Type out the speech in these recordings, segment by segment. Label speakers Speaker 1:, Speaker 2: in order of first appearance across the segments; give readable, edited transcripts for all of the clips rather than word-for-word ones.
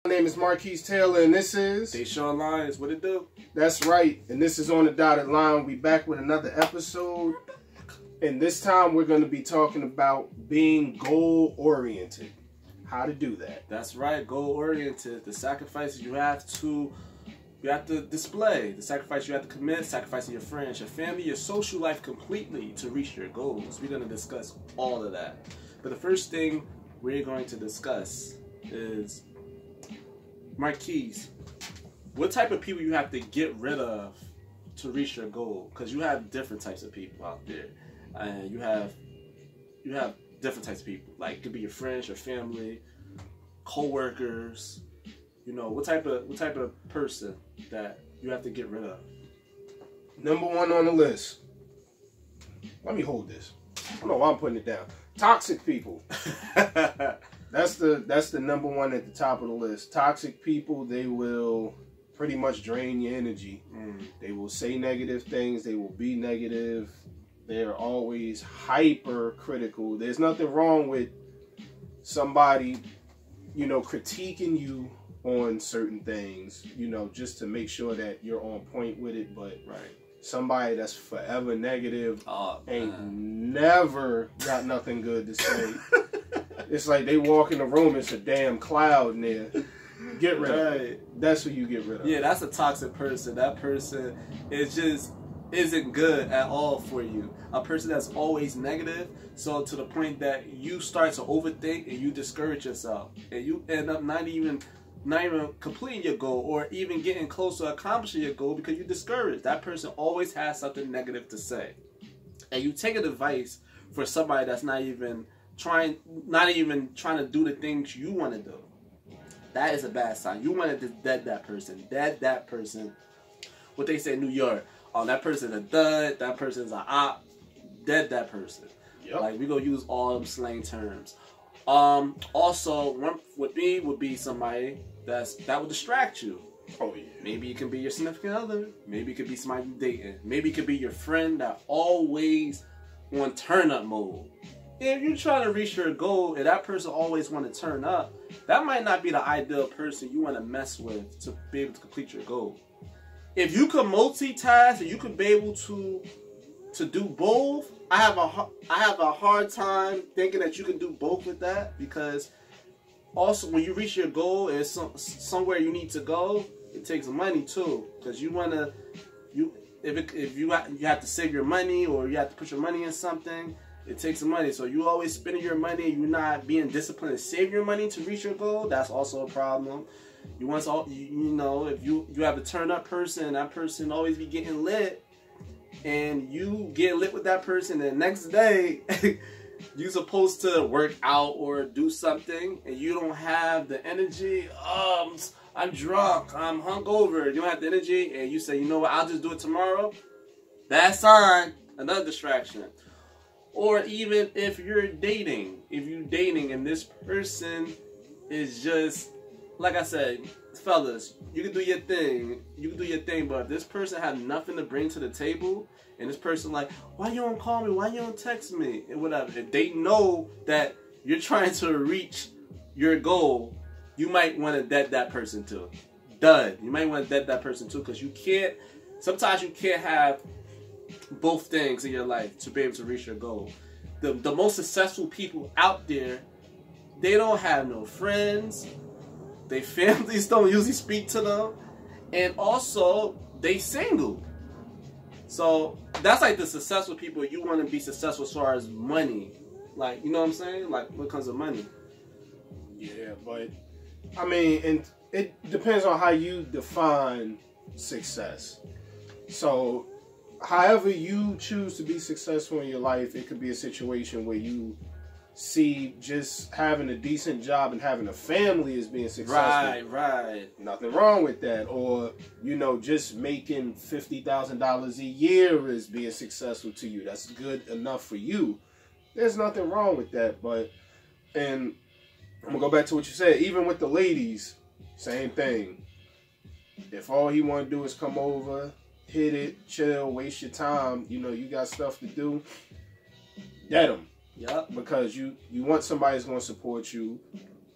Speaker 1: My name is Marquise Taylor, and this is
Speaker 2: Deshaun Lyons. What it do?
Speaker 1: That's right, and this is On the Dotted Line. We back with another episode, and this time we're going to be talking about being goal-oriented. How to do that.
Speaker 2: That's right, goal-oriented. The sacrifices you have to display. The sacrifice you have to commit, sacrificing your friends, your family, your social life completely to reach your goals. We're going to discuss all of that. But the first thing we're going to discuss is, Marquise, what type of people you have to get rid of to reach your goal? Because you have different types of people out there, and you have different types of people. Like, it could be your friends, your family, co-workers. You know, what type of person that you have to get rid of?
Speaker 1: Number one on the list. Let me hold this. I don't know why I'm putting it down. Toxic people. That's the number one at the top of the list. Toxic people, they will pretty much drain your energy. They will say negative things. They will be negative. They're always hyper critical. There's nothing wrong with somebody, you know, critiquing you on certain things, you know, just to make sure that you're on point with it. But somebody that's forever negative ain't never got nothing good to say. It's like they walk in the room, it's a damn cloud in there. Get rid of it. That's who you get rid of.
Speaker 2: Yeah, that's a toxic person. That person isn't good at all for you. A person that's always negative, so to the point that you start to overthink and you discourage yourself, and you end up not even completing your goal or even getting close to accomplishing your goal because you're discouraged. That person always has something negative to say, and you take advice for somebody that's not even trying to do the things you want to do. That is a bad sign. You want to dead that person. Dead that person. What they say in New York, that person a dud, that person's an op. Dead that person. Yep. Like, we gonna use all them slang terms. Also, one with me would be somebody that would distract you.
Speaker 1: Oh yeah.
Speaker 2: Maybe it can be your significant other. Maybe it could be somebody you're dating. Maybe it could be your friend that always on turn up mode. If you're trying to reach your goal and that person always want to turn up, that might not be the ideal person you want to mess with to be able to complete your goal. If you could multitask and you could be able to do both, I have a hard time thinking that you can do both with that, because also when you reach your goal and somewhere you need to go, it takes money too, because you have to save your money or you have to put your money in something. It takes some money, so you always spending your money and you're not being disciplined to save your money to reach your goal. That's also a problem. You know, if you have a turn up person, that person always be getting lit, and you get lit with that person, and the next day you supposed to work out or do something, and you don't have the energy. I'm drunk, I'm hungover. You don't have the energy, and you say, you know what, I'll just do it tomorrow. Bad sign. Another distraction. Or even if you're dating, and this person is just, like I said, fellas, you can do your thing, but if this person has nothing to bring to the table, and this person like, why you don't call me, why you don't text me, and whatever, if they know that you're trying to reach your goal, you might want to dead that person too. You might want to dead that person too, because sometimes you can't have both things in your life to be able to reach your goal. The most successful people out there, they don't have no friends. Their families don't usually speak to them, and also they single. So that's like the successful people. You want to be successful as far as money, like, you know what I'm saying? Like, when it comes to money.
Speaker 1: Yeah, but I mean, and it depends on how you define success. So, however you choose to be successful in your life, it could be a situation where you see just having a decent job and having a family as being successful.
Speaker 2: Right.
Speaker 1: Nothing wrong with that. Or, you know, just making $50,000 a year as being successful to you. That's good enough for you. There's nothing wrong with that. And I'm going to go back to what you said. Even with the ladies, same thing. If all he want to do is come over, hit it, chill, waste your time, you know, you got stuff to do, dead him.
Speaker 2: Yep.
Speaker 1: Because you want somebody that's going to support you,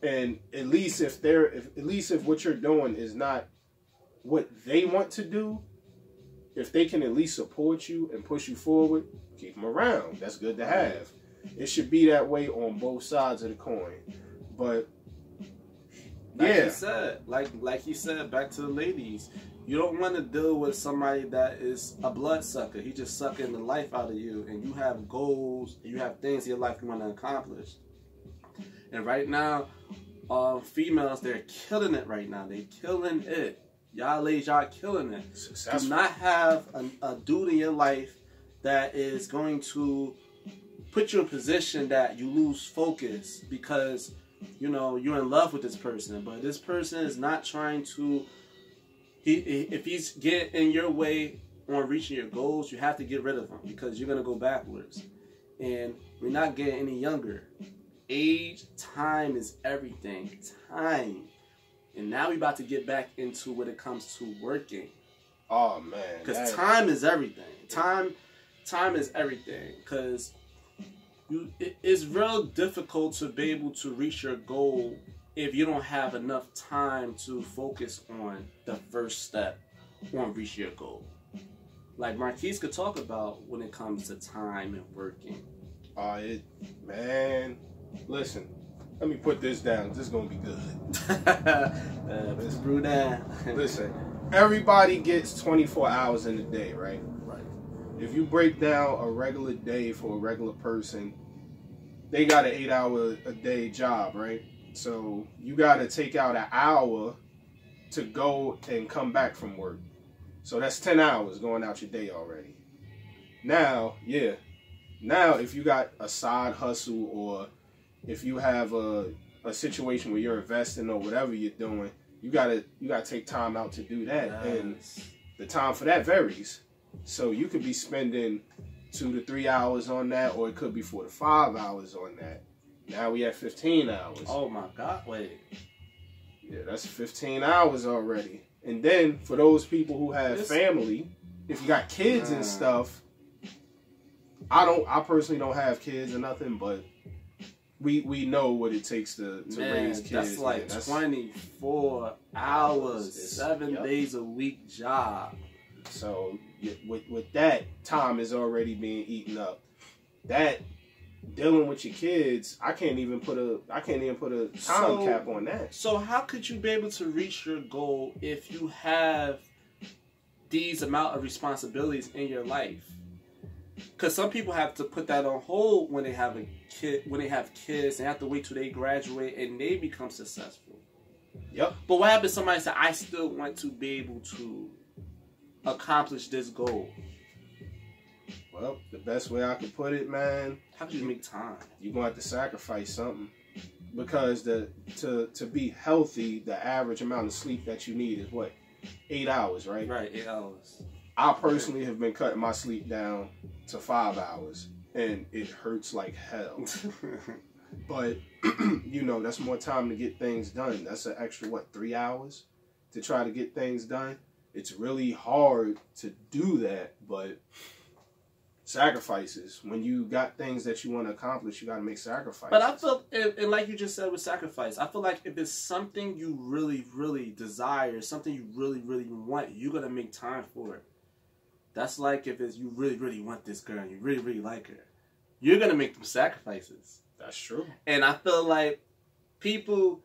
Speaker 1: And at least if what you're doing is not what they want to do, if they can at least support you and push you forward, keep them around. That's good to have. It should be that way on both sides of the coin. But
Speaker 2: like you said, back to the ladies, you don't want to deal with somebody that is a bloodsucker. He just sucking the life out of you, and you have goals, you have things in your life you want to accomplish. And right now, females, they're killing it right now. They're killing it. Y'all ladies, y'all killing it.
Speaker 1: Successful.
Speaker 2: Do not have a dude in your life that is going to put you in a position that you lose focus because, you know, you're in love with this person, but this person is not trying to, if he's getting in your way on reaching your goals, you have to get rid of him because you're going to go backwards. And we're not getting any younger. Age, time is everything. Time. And now we're about to get back into when it comes to working.
Speaker 1: Oh, man.
Speaker 2: Because time is everything. Time is everything. Because it's real difficult to be able to reach your goal if you don't have enough time to focus on the first step on reaching your goal. Like Marquise could talk about when it comes to time and working.
Speaker 1: Man, listen, let me put this down. This is going to be good.
Speaker 2: Let's brew down.
Speaker 1: Listen, everybody gets 24 hours in a day, right?
Speaker 2: Right.
Speaker 1: If you break down a regular day for a regular person, they got an 8-hour-a-day job, right? So you got to take out an hour to go and come back from work. So that's 10 hours going out your day already. Now, if you got a side hustle or if you have a situation where you're investing or whatever you're doing, you gotta take time out to do that. Yes. And the time for that varies. So you could be spending 2 to 3 hours on that, or it could be 4 to 5 hours on that. Now we have 15 hours.
Speaker 2: Oh my God, wait.
Speaker 1: Yeah, that's 15 hours already. And then for those people who have family, if you got kids and stuff, I personally don't have kids or nothing, but we know what it takes to raise kids.
Speaker 2: That's like 24 hours, 7 days a week job.
Speaker 1: So with that, time is already being eaten up. That dealing with your kids, I can't even put a time cap on that.
Speaker 2: So how could you be able to reach your goal if you have these amount of responsibilities in your life? Because some people have to put that on hold when they have a kid. When they have kids, they have to wait till they graduate and they become successful.
Speaker 1: Yep.
Speaker 2: But what happens if somebody said, I still want to be able to accomplish this goal?
Speaker 1: Well, the best way I could put it, man.
Speaker 2: How can you make time?
Speaker 1: You're gonna have to sacrifice something, because to be healthy, the average amount of sleep that you need is what, 8 hours, right?
Speaker 2: Right, 8 hours.
Speaker 1: I personally have been cutting my sleep down to 5 hours, and it hurts like hell. But you know, that's more time to get things done. That's an extra 3 hours to try to get things done. It's really hard to do that, but sacrifices. When you got things that you want to accomplish, you got to make sacrifices.
Speaker 2: But I feel, and like you just said with sacrifice, I feel like if it's something you really, really desire, something you really, really want, you're going to make time for it. That's like if it's you really, really want this girl and you really, really like her. You're going to make them sacrifices.
Speaker 1: That's true.
Speaker 2: And I feel like people,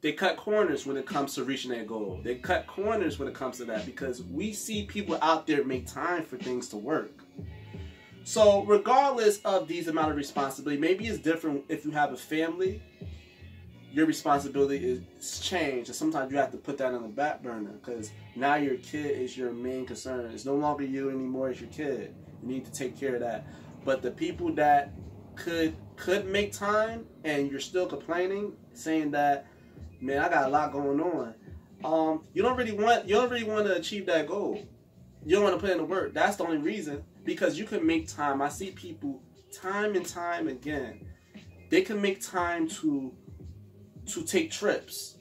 Speaker 2: they cut corners when it comes to reaching their goal. They cut corners when it comes to that, because we see people out there make time for things to work. So regardless of these amount of responsibility, maybe it's different if you have a family. Your responsibility is changed, and sometimes you have to put that on the back burner because now your kid is your main concern. It's no longer you anymore; it's your kid. You need to take care of that. But the people that could make time, and you're still complaining, saying that, man, I got a lot going on. You don't really want to achieve that goal. You don't want to put in the work. That's the only reason. Because you can make time. I see people time and time again. They can make time to take trips.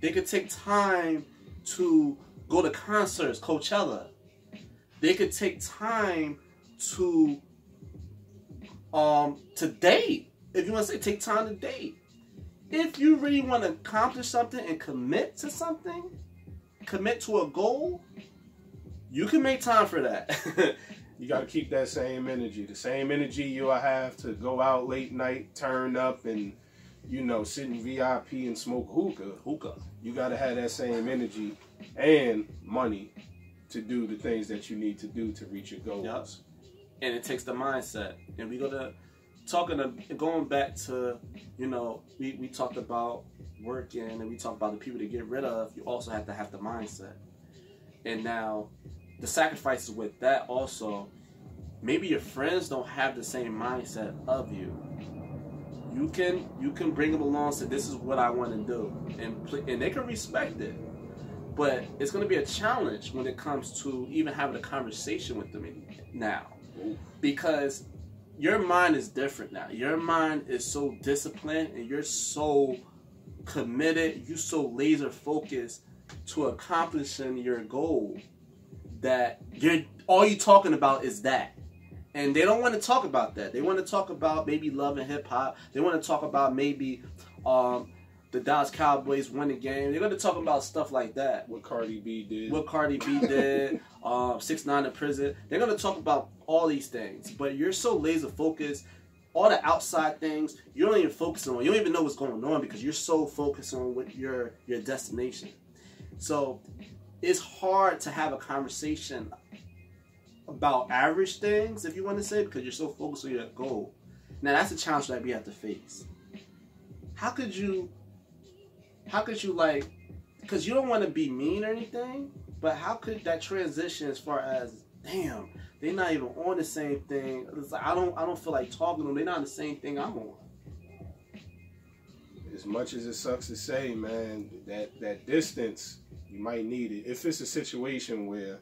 Speaker 2: They could take time to go to concerts, Coachella. They could take time to date. If you want to say take time to date. if you really want to accomplish something and commit to something, commit to a goal, you can make time for that.
Speaker 1: You got to keep that same energy. The same energy you have to go out late night, turn up, and, you know, sit in VIP and smoke hookah. You got to have that same energy and money to do the things that you need to do to reach your goals.
Speaker 2: Yep. And it takes the mindset. And we going back to, you know, we talked about working and we talked about the people to get rid of. You also have to have the mindset. And now the sacrifices with that also, maybe your friends don't have the same mindset of you. You can bring them along and say, this is what I want to do, and they can respect it. But it's going to be a challenge when it comes to even having a conversation with them now, because your mind is different now. Your mind is so disciplined and you're so committed, you're so laser focused to accomplishing your goal that all you're talking about is that. And they don't want to talk about that. They want to talk about maybe love and hip hop. They want to talk about maybe the Dallas Cowboys win the game. They're going to talk about stuff like that.
Speaker 1: What Cardi B did.
Speaker 2: 6ix9ine in prison. They're going to talk about all these things. But you're so laser focused. All the outside things, you don't even focus on. You don't even know what's going on because you're so focused on what your destination. So it's hard to have a conversation about average things, if you want to say, because you're so focused on your goal. Now that's a challenge that we have to face. How could you like, because you don't want to be mean or anything, but how could that transition as far as, damn, they're not even on the same thing. It's like, I don't feel like talking to them. They're not on the same thing I'm on.
Speaker 1: As much as it sucks to say, man, that distance, you might need it. If it's a situation where,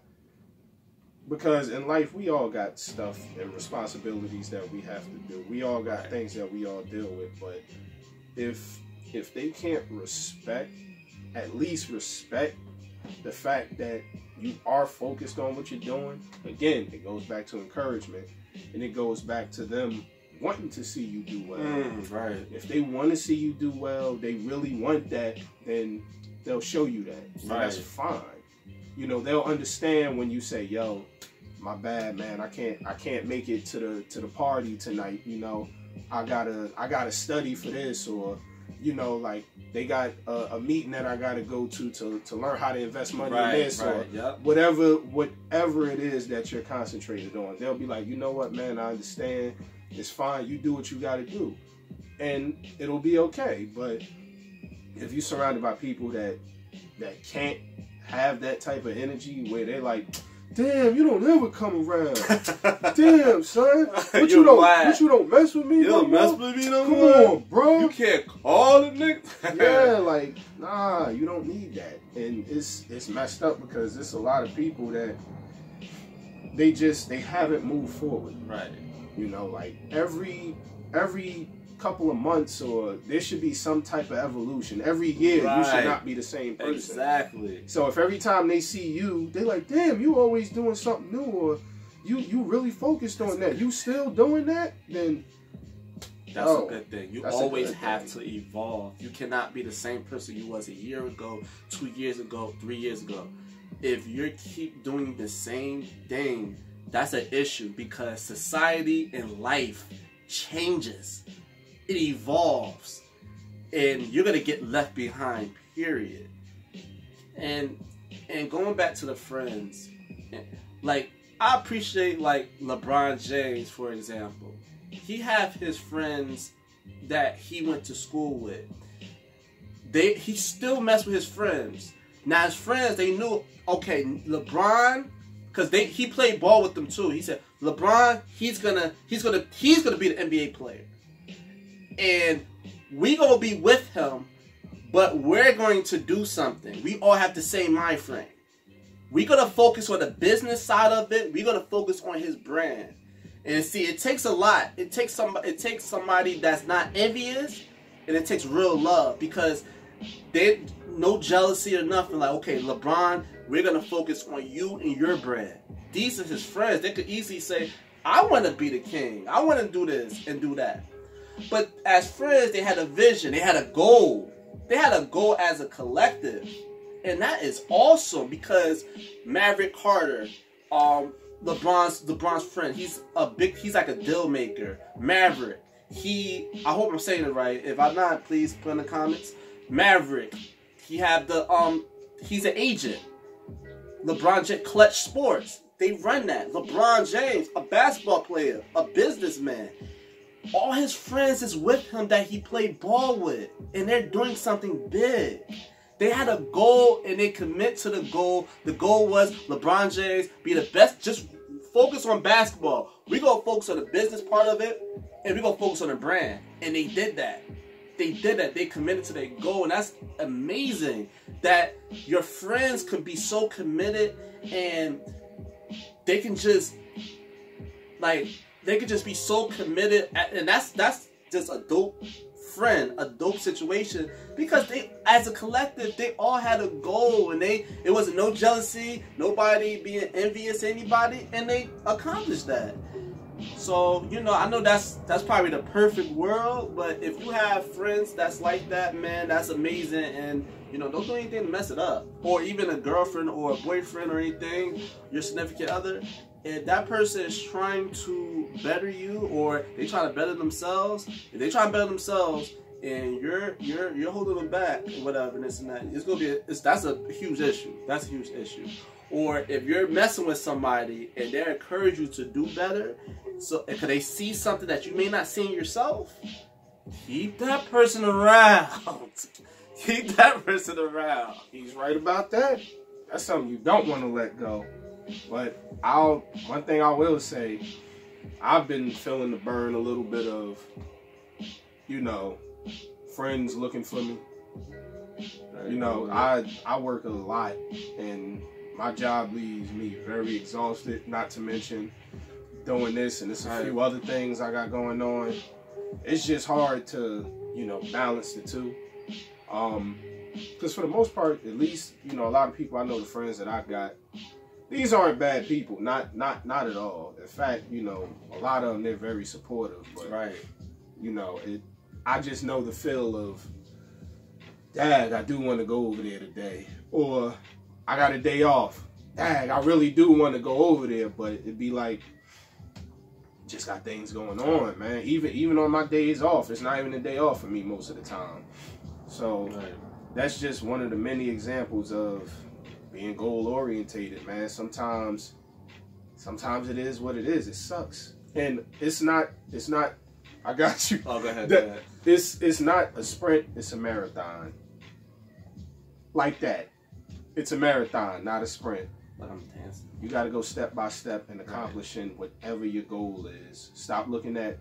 Speaker 1: because in life we all got stuff and responsibilities that we have to do. We all got things that we all deal with. But if they can't at least respect the fact that you are focused on what you're doing, again, it goes back to encouragement, and it goes back to them wanting to see you do well.
Speaker 2: Right.
Speaker 1: If they want to see you do well, they really want that, then they'll show you that. And that's fine. You know, they'll understand when you say, yo, my bad, man, I can't make it to the party tonight, you know. I gotta study for this, or, you know, like they got a meeting that I gotta go to learn how to invest money in this, or whatever it is that you're concentrated on. They'll be like, you know what, man, I understand. It's fine. You do what you gotta do, and it'll be okay. But if you're surrounded by people that can't have that type of energy, where they're like, damn, you don't ever come around. Damn, son. But you don't mess with me.
Speaker 2: You don't mess with me no
Speaker 1: more. Come on, bro.
Speaker 2: You can't call the nigga.
Speaker 1: Yeah, like, nah, you don't need that. And it's messed up because there's a lot of people that they haven't moved forward.
Speaker 2: Right.
Speaker 1: You know, like every couple of months, or there should be some type of evolution. Every year, you should not be the same person.
Speaker 2: Exactly.
Speaker 1: So if every time they see you, they like, damn, you always doing something new, or you really focused on that. You still doing that? Then
Speaker 2: that's a good thing. You always have to evolve. You cannot be the same person you was a year ago, 2 years ago, 3 years ago. If you keep doing the same thing, that's an issue, because society and life changes. It evolves, and you're gonna get left behind, period. And going back to the friends, like, I appreciate, like, LeBron James, for example. He have his friends that he went to school with. He still messed with his friends. Now his friends, they knew, okay, LeBron, because he played ball with them too. He said, LeBron, he's gonna be the NBA player. And we gonna be with him, but we're going to do something. We all have the same mind frame. We're gonna focus on the business side of it. We're gonna focus on his brand. And see, it takes a lot. It takes somebody that's not envious, and it takes real love, because there's no jealousy or nothing. Like, okay, LeBron, we're gonna focus on you and your brand. These are his friends. They could easily say, I want to be the king. I want to do this and do that. But as friends, they had a vision. They had a goal. They had a goal as a collective. And that is awesome because Maverick Carter, LeBron's friend, he's like a deal maker. Maverick, I hope I'm saying it right. If I'm not, please put in the comments. Maverick, he's an agent. LeBron James, Clutch Sports, they run that. LeBron James, a basketball player, a businessman. All his friends is with him that he played ball with, and they're doing something big. They had a goal, and they commit to the goal. The goal was LeBron James be the best. Just focus on basketball. We gonna focus on the business part of it, and we gonna focus on the brand. And they did that. They did that. They committed to their goal, and that's amazing. That your friends could be so committed, and they can just be so committed, and that's just a dope friend, a dope situation, because they, as a collective, they all had a goal, and it wasn't no jealousy, nobody being envious of anybody, and they accomplished that. So, I know that's probably the perfect world, but if you have friends that's like that, man, that's amazing. And don't do anything to mess it up. Or even a girlfriend or a boyfriend or anything, your significant other, if that person is trying to better you, or they trying to better themselves, if they try to better themselves and you're holding them back or whatever, this and that, that's a huge issue. That's a huge issue. Or if you're messing with somebody and they encourage you to do better, so because they see something that you may not see in yourself, keep that person around. Keep that person around.
Speaker 1: He's right about that. That's something you don't want to let go. But one thing I will say, I've been feeling the burn a little bit of, friends looking for me. I work a lot, and my job leaves me very exhausted, not to mention doing this, and there's a few other things I got going on. It's just hard to, balance the two. Because for the most part, at least, a lot of people I know, the friends that I got, these aren't bad people, not at all. In fact, a lot of them, they're very supportive. But, I just know the feel of, Dad, I do want to go over there today. Or, I got a day off. Dad, I really do want to go over there, but it'd be like, just got things going on, man. Even on my days off, it's not even a day off for me most of the time. So, that's just one of the many examples of being goal orientated, man. Sometimes it is what it is. It sucks, and it's not. I got you.
Speaker 2: Oh, go ahead.
Speaker 1: It's not a sprint. It's a marathon. Like that. It's a marathon, not a sprint.
Speaker 2: But I'm dancing.
Speaker 1: You got to go step by step in accomplishing whatever your goal is. Stop looking at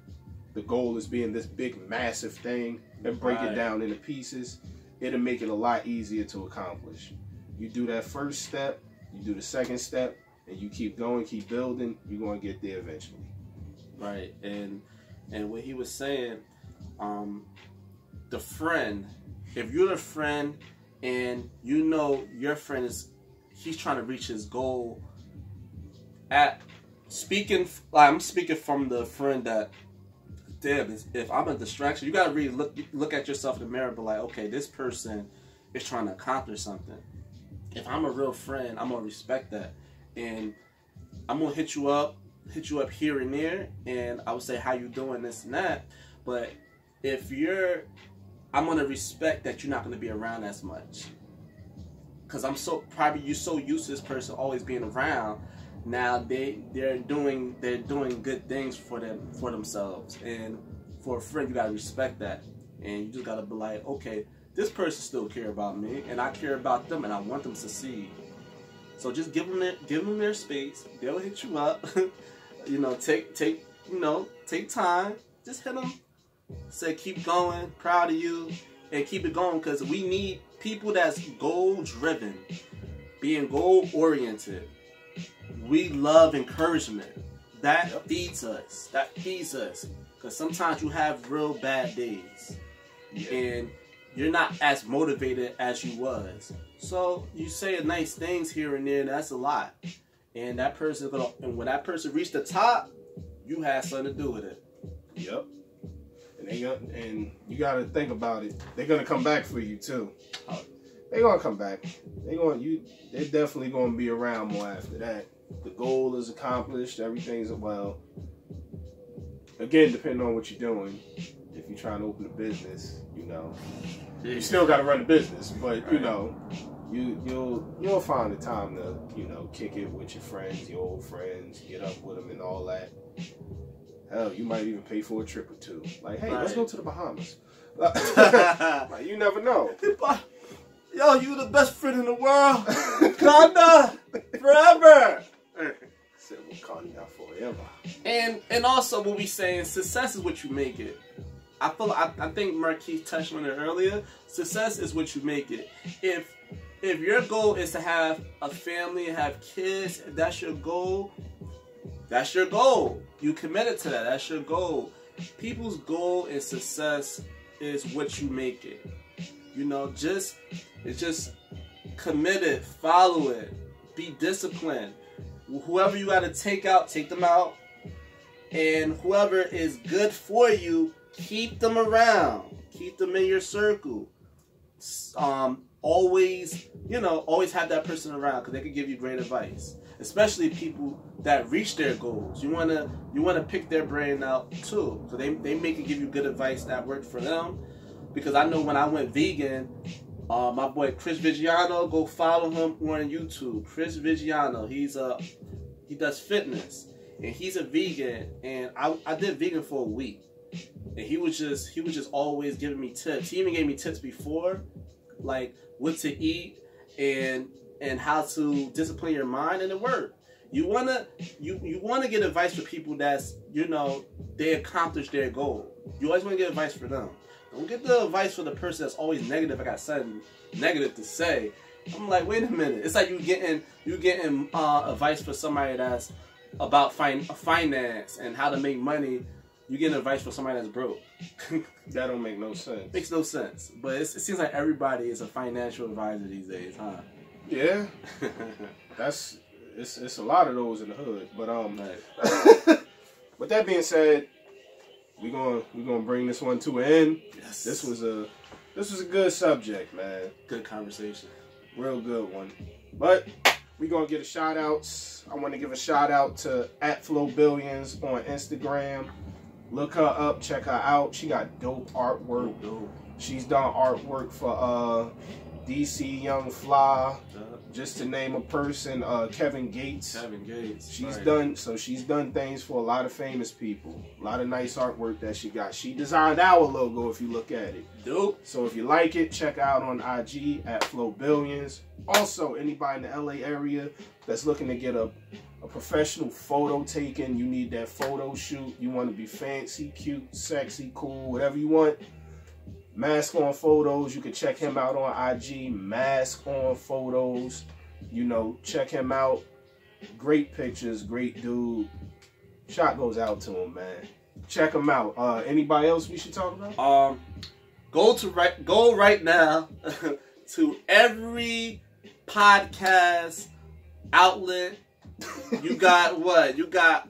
Speaker 1: the goal as being this big, massive thing, and break it down into pieces. It'll make it a lot easier to accomplish. You do that first step, you do the second step, and you keep going, keep building, you're going to get there eventually.
Speaker 2: Right. And what he was saying, the friend, if you're the friend and your friend he's trying to reach his goal, I'm speaking from the friend that, damn, if I'm a distraction, you got to really look at yourself in the mirror and be like, okay, this person is trying to accomplish something. If I'm a real friend, I'm going to respect that. And I'm going to hit you up here and there, and I would say, how you doing, this and that. But I'm going to respect that you're not going to be around as much. Because you're so used to this person always being around. Now they're doing good things for themselves, and for a friend you gotta respect that, and you just gotta be like, okay, this person still care about me, and I care about them, and I want them to succeed. So just give them their space. They'll hit you up. Take time. Just hit them. Say keep going. Proud of you, and keep it going, because we need people that's goal driven, being goal oriented. We love encouragement. That feeds us. Because sometimes you have real bad days. And you're not as motivated as you was. So you say nice things here and there, that's a lot. And when that person reached the top, you had something to do with it.
Speaker 1: Yep. And you gotta think about it. They're gonna come back for you too. They're gonna come back. They're definitely gonna be around more after that. The goal is accomplished. Everything's well. Again, depending on what you're doing. If you're trying to open a business, you still gotta run the business. But you'll find the time to kick it with your friends, your old friends, get up with them and all that. Hell, you might even pay for a trip or two. Like, hey, let's go to the Bahamas. Like, you never know.
Speaker 2: Yo, you the best friend in the world. Wakanda forever.
Speaker 1: Said Wakanda forever.
Speaker 2: And also, what we saying, success is what you make it. I think Marquis touched on it earlier. Success is what you make it. If your goal is to have a family, have kids, if that's your goal, that's your goal. You committed to that. That's your goal. People's goal and success is what you make it. It's just committed. Follow it. Be disciplined. Whoever you got to take them out. And whoever is good for you, keep them around. Keep them in your circle. Always have that person around because they can give you great advice. Especially people that reach their goals. You wanna pick their brain out too. So they may give you good advice that worked for them. Because I know when I went vegan, my boy Chris Vigiano, go follow him on YouTube. Chris Vigiano, he does fitness. And he's a vegan, and I did vegan for a week. And he was just always giving me tips. He even gave me tips before, like what to eat and how to discipline your mind, and it worked. You wanna get advice for people that's they accomplished their goal. You always wanna get advice for them. Don't get the advice for the person that's always negative. I got something negative to say. I'm like, wait a minute. It's like you getting advice for somebody that's about finance and how to make money. You getting advice for somebody that's broke.
Speaker 1: That don't make no sense.
Speaker 2: Makes no sense. But it seems like everybody is a financial advisor these days, huh?
Speaker 1: Yeah. It's a lot of those in the hood. But
Speaker 2: Right.
Speaker 1: With that being said, we're gonna bring this one to an end.
Speaker 2: Yes.
Speaker 1: This was a good subject, man.
Speaker 2: Good conversation.
Speaker 1: Real good one. But we're gonna get a shout outs. I want to give a shout out to @FlowBillions on Instagram. Look her up, check her out. She got dope artwork.
Speaker 2: Dope.
Speaker 1: She's done artwork for DC Young Fly, just to name a person. Kevin Gates. She's done things for a lot of famous people. A lot of nice artwork that she got. She designed our logo if you look at it.
Speaker 2: Dope.
Speaker 1: So if you like it, check out on IG @FlowBillions. Also, anybody in the LA area that's looking to get a professional photo taken, you need that photo shoot, you want to be fancy, cute, sexy, cool, whatever you want. Mask On Photos, you can check him out on IG, Mask On Photos. Check him out. Great pictures, great dude. Shot goes out to him, man. Check him out. Anybody else we should talk about?
Speaker 2: Go right now to every podcast outlet. You got what? You got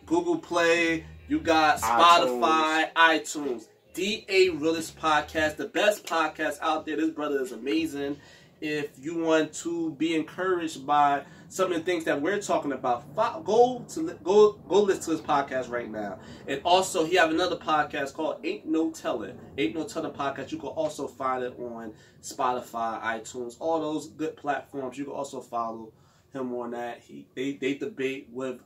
Speaker 2: Google Play, you got Spotify, iTunes. DA Realist Podcast, the best podcast out there. This brother is amazing. If you want to be encouraged by some of the things that we're talking about, go listen to his podcast right now. And also, he have another podcast called Ain't No Tellin'. Ain't No Tellin' Podcast. You can also find it on Spotify, iTunes, all those good platforms. You can also follow him on that. They debate with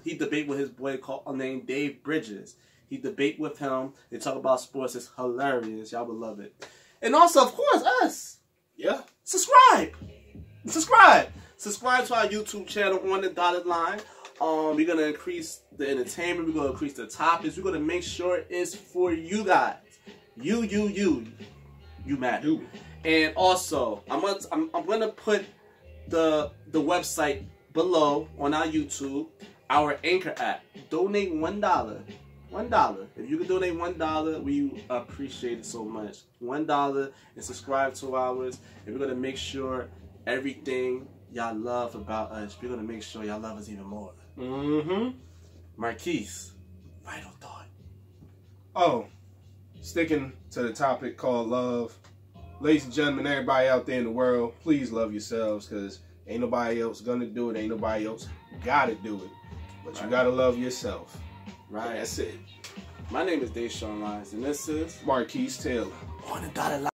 Speaker 2: his boy named Dave Bridges. He debate with him. They talk about sports. It's hilarious. Y'all would love it. And also, of course, us.
Speaker 1: Yeah.
Speaker 2: Subscribe to our YouTube channel on the dotted line. We're gonna increase the entertainment. We're gonna increase the topics. We're gonna make sure it's for you guys. You matter. And also, I'm gonna put the website below on our YouTube. Our Anchor app. Donate $1. $1. If you can donate $1, we appreciate it so much. $1 and subscribe to ours. And we're going to make sure everything y'all love about us, we're going to make sure y'all love us even more.
Speaker 1: Mm-hmm.
Speaker 2: Marquis, final thought.
Speaker 1: Oh, sticking to the topic called love. Ladies and gentlemen, everybody out there in the world, please love yourselves, because ain't nobody else gonna do it. Ain't nobody else gotta do it. But you gotta love yourself.
Speaker 2: Right.
Speaker 1: That's it.
Speaker 2: My name is Deshaun Lyons, and this is
Speaker 1: Marquise Taylor.
Speaker 2: On the Dotted Line.